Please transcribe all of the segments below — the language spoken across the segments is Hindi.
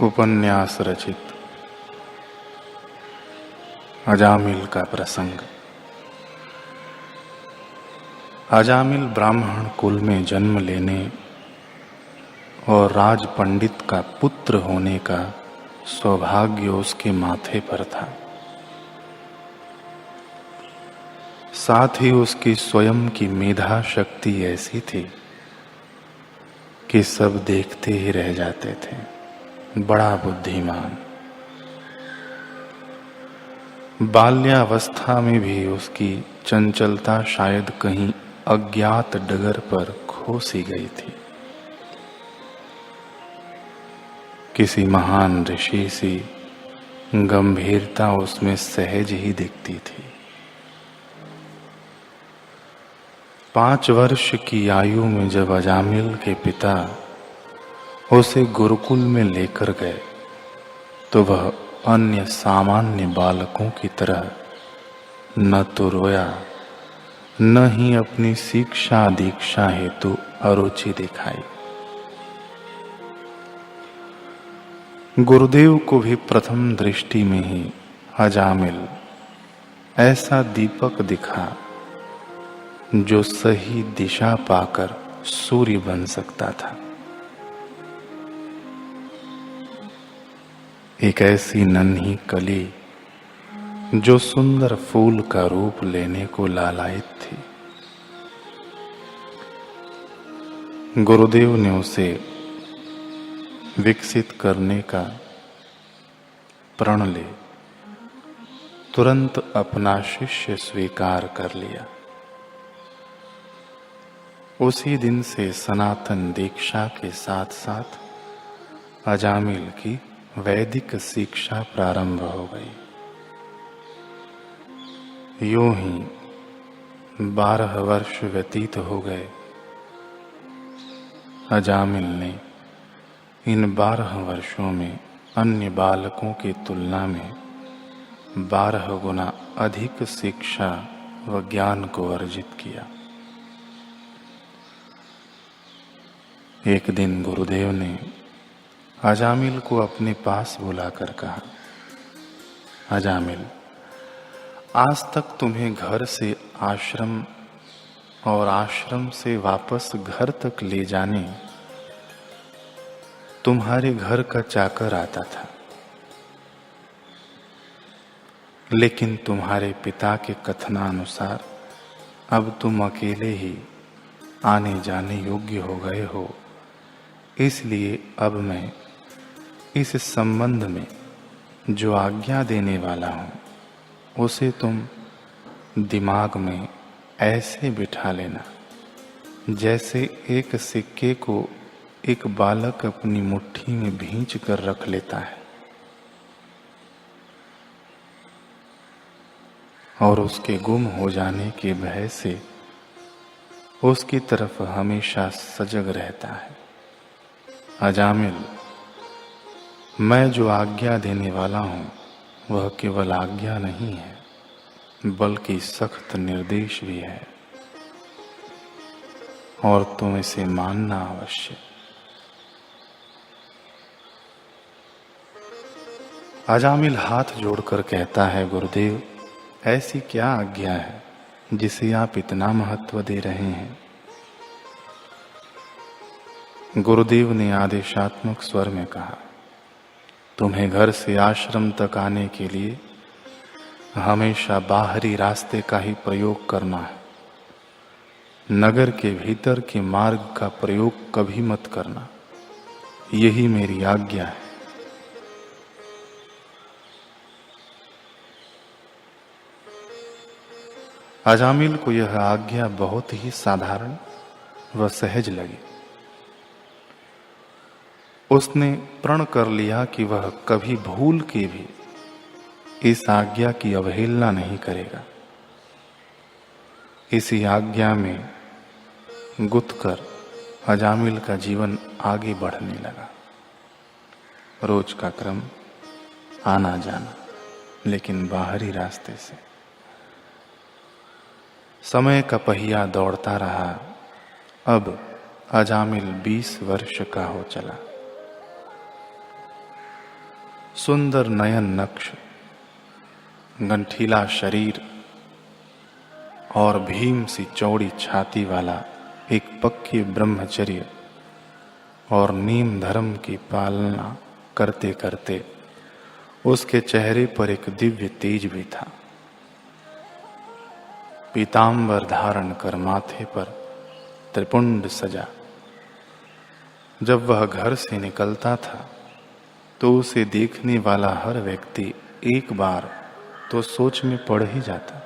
उपन्यास रचित अजामिल का प्रसंग। अजामिल ब्राह्मण कुल में जन्म लेने और राज पंडित का पुत्र होने का सौभाग्य उसके माथे पर था। साथ ही उसकी स्वयं की मेधा शक्ति ऐसी थी कि सब देखते ही रह जाते थे। बड़ा बुद्धिमान। बाल्यावस्था में भी उसकी चंचलता शायद कहीं अज्ञात डगर पर खो सी गई थी। किसी महान ऋषि सी गंभीरता उसमें सहज ही दिखती थी। 5 वर्ष की आयु में जब अजामिल के पिता उसे गुरुकुल में लेकर गए तो वह अन्य सामान्य बालकों की तरह न तो रोया न ही अपनी शिक्षा दीक्षा हेतु अरुचि दिखाई। गुरुदेव को भी प्रथम दृष्टि में ही अजामिल ऐसा दीपक दिखा जो सही दिशा पाकर सूर्य बन सकता था। एक ऐसी नन्ही कली जो सुंदर फूल का रूप लेने को लालायित थी। गुरुदेव ने उसे विकसित करने का प्रण ले तुरंत अपना शिष्य स्वीकार कर लिया। उसी दिन से सनातन दीक्षा के साथ साथ अजामिल की वैदिक शिक्षा प्रारंभ हो गई। यूं ही 12 वर्ष व्यतीत हो गए। अजामिल ने इन 12 वर्षों में अन्य बालकों की तुलना में 12 गुना अधिक शिक्षा व ज्ञान को अर्जित किया। एक दिन गुरुदेव ने अजामिल को अपने पास बुलाकर कहा, अजामिल, आज तक तुम्हें घर से आश्रम और आश्रम से वापस घर तक ले जाने तुम्हारे घर का चाकर आता था, लेकिन तुम्हारे पिता के कथनानुसार अब तुम अकेले ही आने जाने योग्य हो गए हो। इसलिए अब मैं इस संबंध में जो आज्ञा देने वाला हूं उसे तुम दिमाग में ऐसे बिठा लेना जैसे एक सिक्के को एक बालक अपनी मुट्ठी में भींच कर रख लेता है और उसके गुम हो जाने के भय से उसकी तरफ हमेशा सजग रहता है। अजामिल, मैं जो आज्ञा देने वाला हूं वह केवल आज्ञा नहीं है बल्कि सख्त निर्देश भी है और तुम इसे मानना अवश्य। अजामिल हाथ जोड़कर कहता है, गुरुदेव, ऐसी क्या आज्ञा है जिसे आप इतना महत्व दे रहे हैं? गुरुदेव ने आदेशात्मक स्वर में कहा, तुम्हें घर से आश्रम तक आने के लिए हमेशा बाहरी रास्ते का ही प्रयोग करना है। नगर के भीतर के मार्ग का प्रयोग कभी मत करना। यही मेरी आज्ञा है। अजामिल को यह आज्ञा बहुत ही साधारण व सहज लगी। उसने प्रण कर लिया कि वह कभी भूल के भी इस आज्ञा की अवहेलना नहीं करेगा। इसी आज्ञा में गुंथकर अजामिल का जीवन आगे बढ़ने लगा। रोज का क्रम, आना जाना, लेकिन बाहरी रास्ते से। समय का पहिया दौड़ता रहा। अब अजामिल 20 वर्ष का हो चला। सुंदर नयन नक्श, गंठीला शरीर और भीम सी चौड़ी छाती वाला एक पक्के ब्रह्मचर्य और नीम धर्म की पालना करते करते उसके चेहरे पर एक दिव्य तेज भी था। पीतांबर धारण कर माथे पर त्रिपुंड सजा। जब वह घर से निकलता था तो उसे देखने वाला हर व्यक्ति एक बार तो सोच में पड़ ही जाता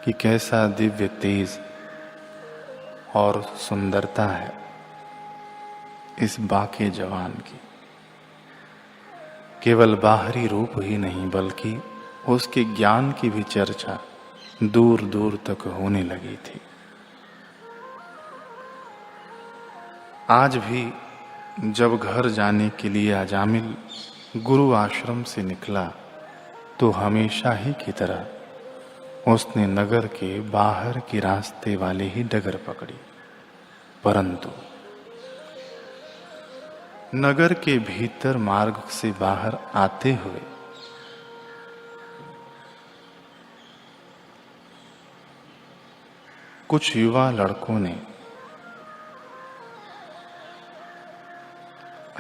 कि कैसा दिव्य तेज और सुंदरता है इस बाके जवान की। केवल बाहरी रूप ही नहीं बल्कि उसके ज्ञान की भी चर्चा दूर दूर तक होने लगी थी। आज भी जब घर जाने के लिए अजामिल गुरु आश्रम से निकला तो हमेशा ही की तरह उसने नगर के बाहर के रास्ते वाले ही डगर पकड़ी, परंतु नगर के भीतर मार्ग से बाहर आते हुए कुछ युवा लड़कों ने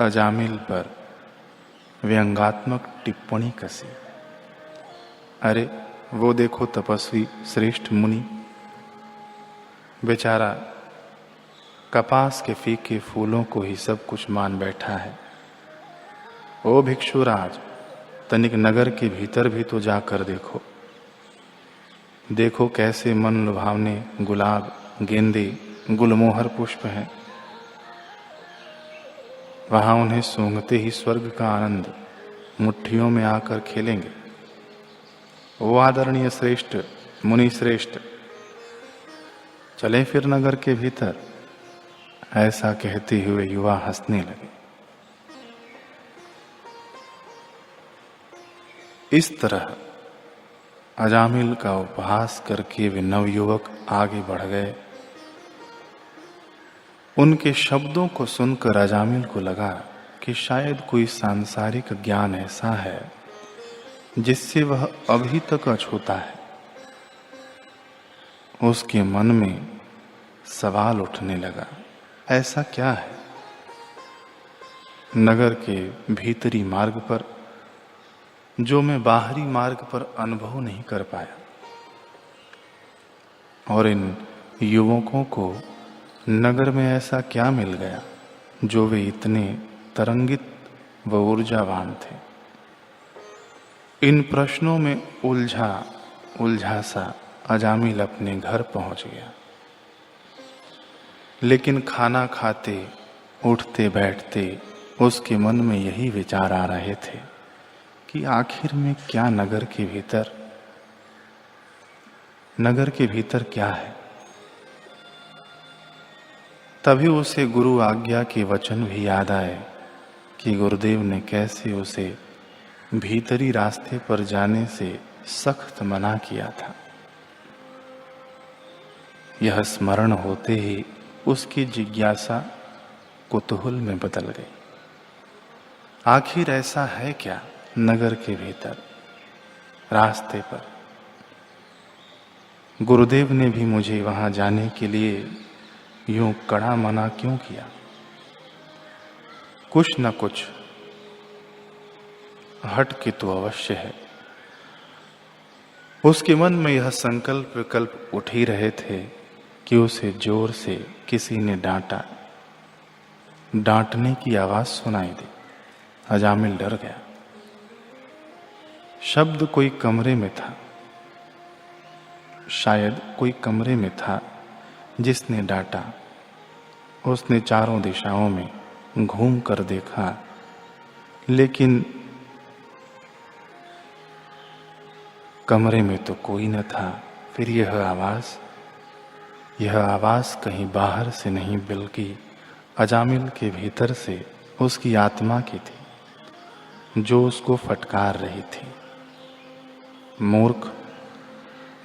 अजामिल पर व्यंगात्मक टिप्पणी कसी। अरे वो देखो तपस्वी श्रेष्ठ मुनि, बेचारा कपास के फीके फूलों को ही सब कुछ मान बैठा है। ओ भिक्षुराज, तनिक नगर के भीतर भी तो जाकर देखो। देखो कैसे मन लुभावने गुलाब, गेंदे, गुलमोहर पुष्प हैं। वहां उन्हें सूंघते ही स्वर्ग का आनंद मुट्ठियों में आकर खेलेंगे। ओ आदरणीय श्रेष्ठ, मुनि श्रेष्ठ, चले फिर नगर के भीतर। ऐसा कहते हुए युवा हंसने लगे। इस तरह अजामिल का उपहास करके वे नवयुवक आगे बढ़ गए। उनके शब्दों को सुनकर अजामिल को लगा कि शायद कोई सांसारिक ज्ञान ऐसा है जिससे वह अभी तक अछूता है। उसके मन में सवाल उठने लगा, ऐसा क्या है नगर के भीतरी मार्ग पर जो मैं बाहरी मार्ग पर अनुभव नहीं कर पाया। और इन युवकों को नगर में ऐसा क्या मिल गया जो वे इतने तरंगित व ऊर्जावान थे। इन प्रश्नों में उलझा सा अजामिल अपने घर पहुंच गया। लेकिन खाना खाते, उठते बैठते उसके मन में यही विचार आ रहे थे कि आखिर में क्या नगर के भीतर क्या है। तभी उसे गुरु आज्ञा के वचन भी याद आए कि गुरुदेव ने कैसे उसे भीतरी रास्ते पर जाने से सख्त मना किया था। यह स्मरण होते ही उसकी जिज्ञासा कुतूहल में बदल गई। आखिर ऐसा है क्या नगर के भीतर रास्ते पर। गुरुदेव ने भी मुझे वहां जाने के लिए यूं कड़ा मना क्यों किया। कुछ न कुछ हट के तो अवश्य है। उसके मन में यह संकल्प विकल्प उठ ही रहे थे कि उसे जोर से किसी ने डांटा। डांटने की आवाज सुनाई दी। अजामिल डर गया। शब्द कोई कमरे में था, शायद कोई कमरे में था जिसने डांटा। उसने चारों दिशाओं में घूम कर देखा, लेकिन कमरे में तो कोई न था। फिर यह आवाज कहीं बाहर से नहीं बल्कि अजामिल के भीतर से उसकी आत्मा की थी जो उसको फटकार रही थी। मूर्ख,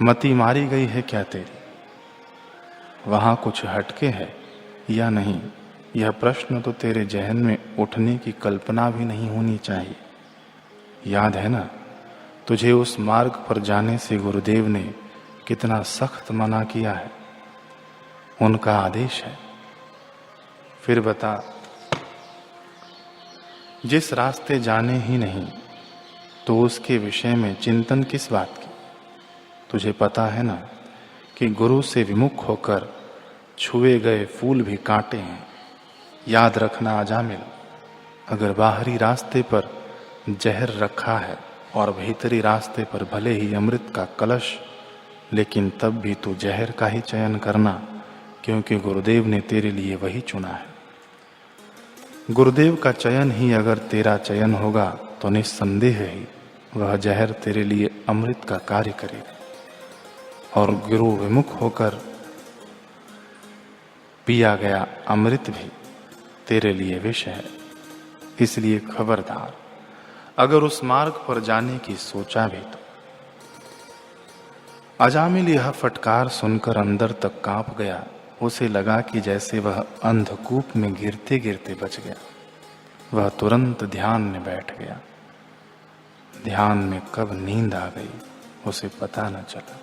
मति मारी गई है क्या तेरी? वहां कुछ हटके है या नहीं, यह प्रश्न तो तेरे जहन में उठने की कल्पना भी नहीं होनी चाहिए। याद है ना, तुझे उस मार्ग पर जाने से गुरुदेव ने कितना सख्त मना किया है। उनका आदेश है। फिर बता, जिस रास्ते जाने ही नहीं तो उसके विषय में चिंतन किस बात की। तुझे पता है ना कि गुरु से विमुख होकर छुए गए फूल भी कांटे हैं। याद रखना अजामिल, अगर बाहरी रास्ते पर जहर रखा है और भीतरी रास्ते पर भले ही अमृत का कलश, लेकिन तब भी तू जहर का ही चयन करना, क्योंकि गुरुदेव ने तेरे लिए वही चुना है। गुरुदेव का चयन ही अगर तेरा चयन होगा तो निस्संदेह ही वह जहर तेरे लिए अमृत का कार्य करेगा, और गुरु विमुख होकर पिया गया अमृत भी तेरे लिए विष है। इसलिए खबरदार, अगर उस मार्ग पर जाने की सोचा भी तो। अजामिल यह फटकार सुनकर अंदर तक कांप गया। उसे लगा कि जैसे वह अंधकूप में गिरते गिरते बच गया। वह तुरंत ध्यान में बैठ गया। ध्यान में कब नींद आ गई उसे पता न चला।